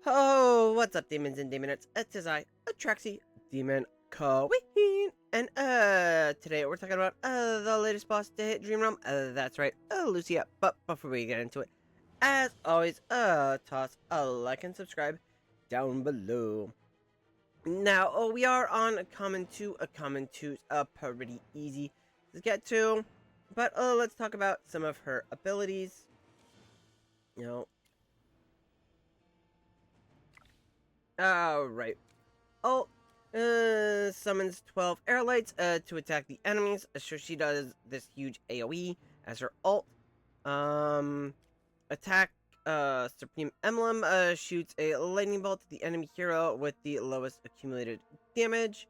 Oh, what's up, demons and demonettes? It is I, Atraxi, Demon Queen, and today we're talking about the latest boss to hit Dream Realm. That's right, Illucia. But before we get into it, as always, toss a like and subscribe down below. Now, we are on a Common 2. A Common 2's pretty easy to get to, but let's talk about some of her abilities. Alright. Ult summons 12 air lights to attack the enemies. So she does this huge AoE as her ult. Attack Supreme Emblem shoots a lightning bolt to the enemy hero with the lowest accumulated damage,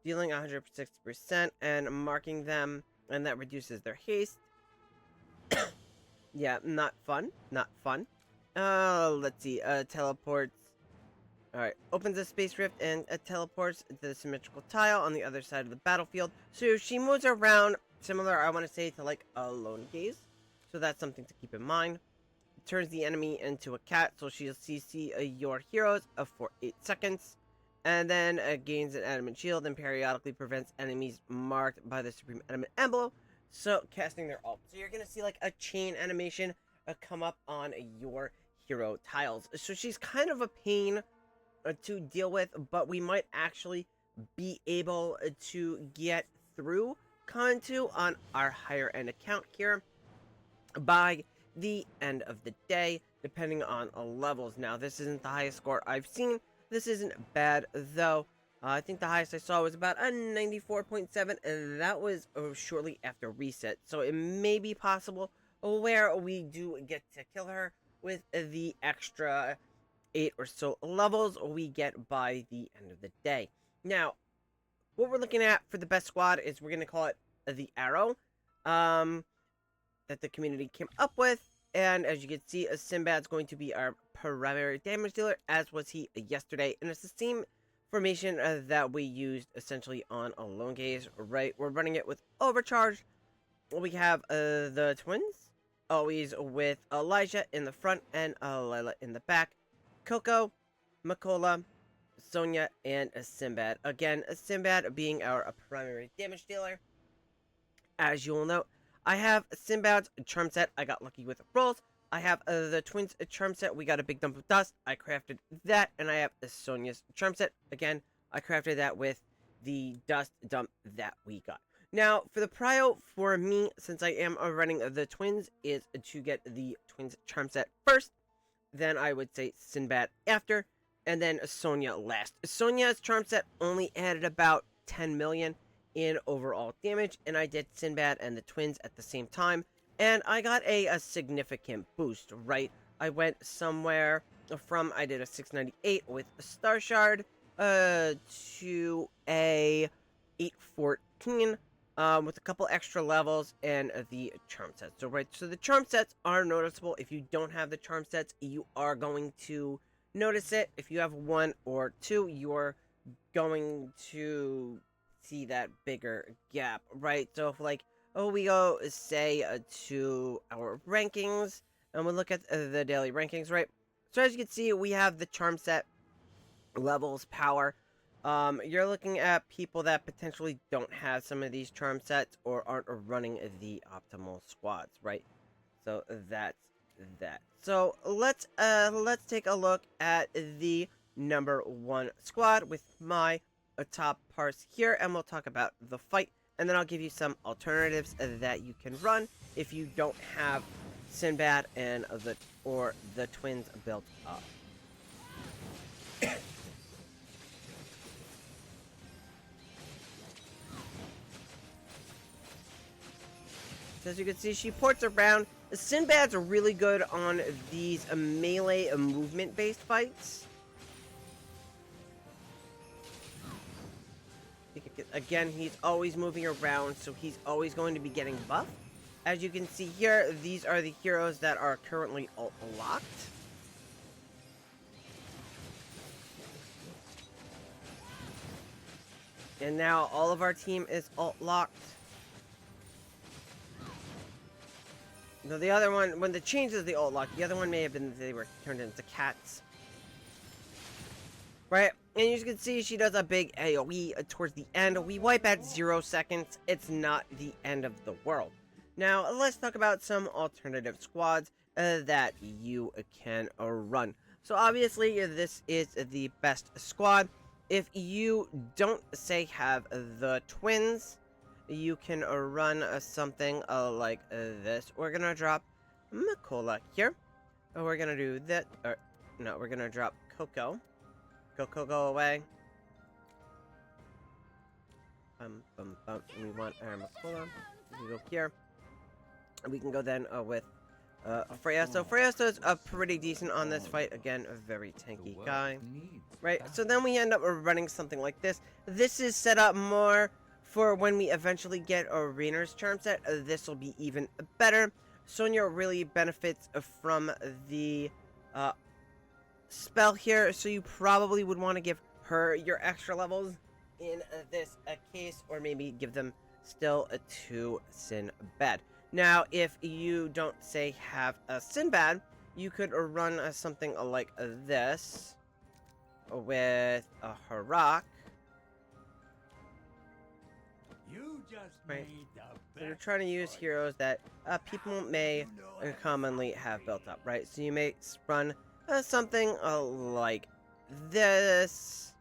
dealing 160% and marking them, and that reduces their haste. Yeah, not fun. Not fun. Let's see. Teleports. Alright, opens a space rift and teleports to the symmetrical tile on the other side of the battlefield. So she moves around, similar, I want to say, to like a lone gaze. So that's something to keep in mind. It turns the enemy into a cat, so she'll CC your heroes for 8 seconds. And then gains an adamant shield and periodically prevents enemies marked by the Supreme Adamant Emblem. So casting their ult. So you're going to see like a chain animation come up on your hero tiles. So she's kind of a pain to deal with, but we might actually be able to get through Con 2 on our higher end account here by the end of the day, depending on levels. Now, this isn't the highest score I've seen. This isn't bad, though. I think the highest I saw was about a 94.7, and that was shortly after reset. So it may be possible where we do get to kill her with the extra 8 or so levels we get by the end of the day. Now, what we're looking at for the best squad is we're going to call it the Arrow that the community came up with. And as you can see, Sinbad's going to be our primary damage dealer, as was he yesterday. And it's the same formation that we used essentially on a lone gaze, right? We're running it with Overcharge. We have the twins, always with Elijah in the front and Lila in the back. Coco, Makola, Sonia, and Sinbad. Again, Sinbad being our primary damage dealer. As you will note, I have Sinbad's charm set. I got lucky with rolls. I have the twins' charm set. We got a big dump of dust. I crafted that. And I have Sonia's charm set. Again, I crafted that with the dust dump that we got. Now, for the prio for me, since I am running the twins, is to get the twins' charm set first. Then I would say Sinbad after, and then Sonia last. Sonia's charm set only added about 10 million in overall damage, and I did Sinbad and the twins at the same time, and I got a significant boost, right? I went somewhere from, I did a 698 with a Star Shard, to a 814, with a couple extra levels and the charm sets. So, right, so the charm sets are noticeable. If you don't have the charm sets, you are going to notice it. If you have 1 or 2, you're going to see that bigger gap, right? So, if like, we go, say, to our rankings, and we'll look at the daily rankings, right? So, as you can see, we have the charm set, levels, power. You're looking at people that potentially don't have some of these charm sets or aren't running the optimal squads, right? So that's that. So let's take a look at the number 1 squad with my top parse here, and we'll talk about the fight, and then I'll give you some alternatives that you can run if you don't have Sinbad and the twins built up. As you can see, she ports around. Sinbad's are really good on these melee movement-based fights. Again, he's always moving around, so he's always going to be getting buffed. As you can see here, these are the heroes that are currently ult-locked. And now all of our team is ult-locked. No, the other one, when the changes the ult lock, the other one may have been they were turned into cats. right? And you can see she does a big AoE towards the end. We wipe at 0 seconds. It's not the end of the world. Now, let's talk about some alternative squads that you can run. So obviously, this is the best squad. If you don't, say, have the twins, you can run something like this. We're gonna drop Makola here. We're gonna do that. Or, no, we're gonna drop Coco. Coco, go away. We want our Makola. We go here. We can go then with Freya. So Freya's pretty decent on this fight. Again, a very tanky guy. Right, so then we end up running something like this. This is set up more for when we eventually get Arena's charm set. This will be even better. Sonya really benefits from the spell here, so you probably would want to give her your extra levels in this case, or maybe give them still to Sinbad. Now, if you don't, say, have a Sinbad, you could run something like this with a Harak. Right. So you're trying to use heroes that people may commonly have built up, right? So you may run something like this,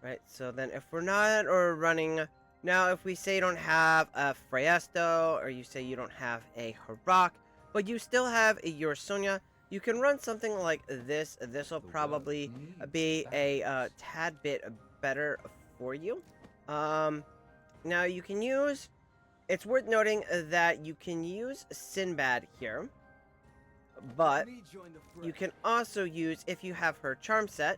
right? So then if we're not running... Now, if we say you don't have a Freyasto, or you say you don't have a Harak, but you still have your Sonya, you can run something like this. This will probably be a tad bit better for you. Now, you can use... It's worth noting that you can use Sinbad here, but you can also use, if you have her charm set,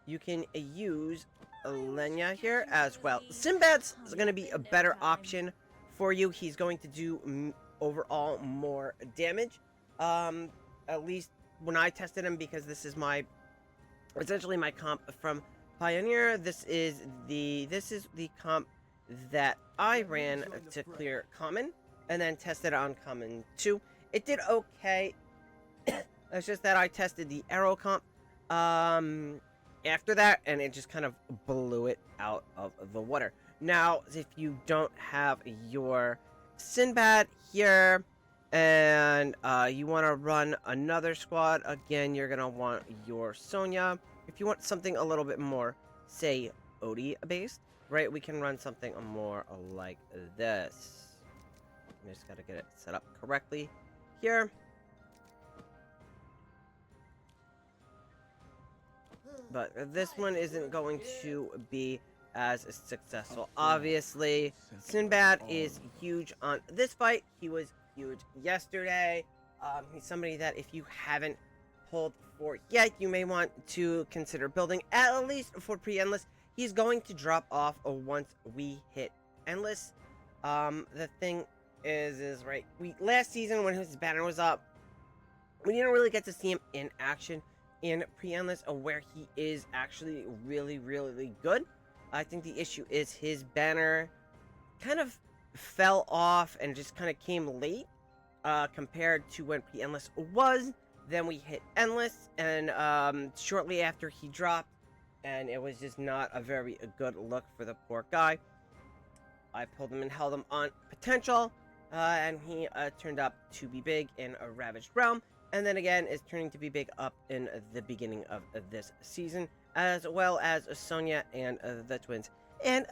you can use Lenya here as well. Sinbad's going to be a better option for you. He's going to do overall more damage. At least when I tested him, because this is essentially my comp from Pioneer. This is the comp that I ran to clear common, and then tested on common too. It did okay. It's just that I tested the arrow comp after that, and it just kind of blew it out of the water. Now, if you don't have your Sinbad here, and you want to run another squad, again, you're going to want your Sonya. If you want something a little bit more, say, Odie based, right, we can run something more like this. I just got to get it set up correctly here. But this one isn't going to be as successful. Obviously, Sinbad is huge on this fight. He was huge yesterday. He's somebody that if you haven't pulled for yet, you may want to consider building, at least for pre-endless. He's going to drop off once we hit endless. The thing is right, last season when his banner was up, we didn't really get to see him in action in pre-endless, where he is actually really, really good. I think the issue is his banner kind of fell off and just kind of came late compared to when pre-endless was. Then we hit endless, and shortly after he dropped, and it was just not a very good look for the poor guy. I pulled him and held him on potential, and he turned up to be big in a Ravaged Realm, and then again is turning to be big up in the beginning of this season, as well as Sonya and the twins. And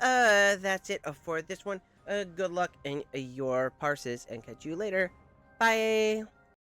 that's it for this one. Good luck in your parses, and catch you later. Bye!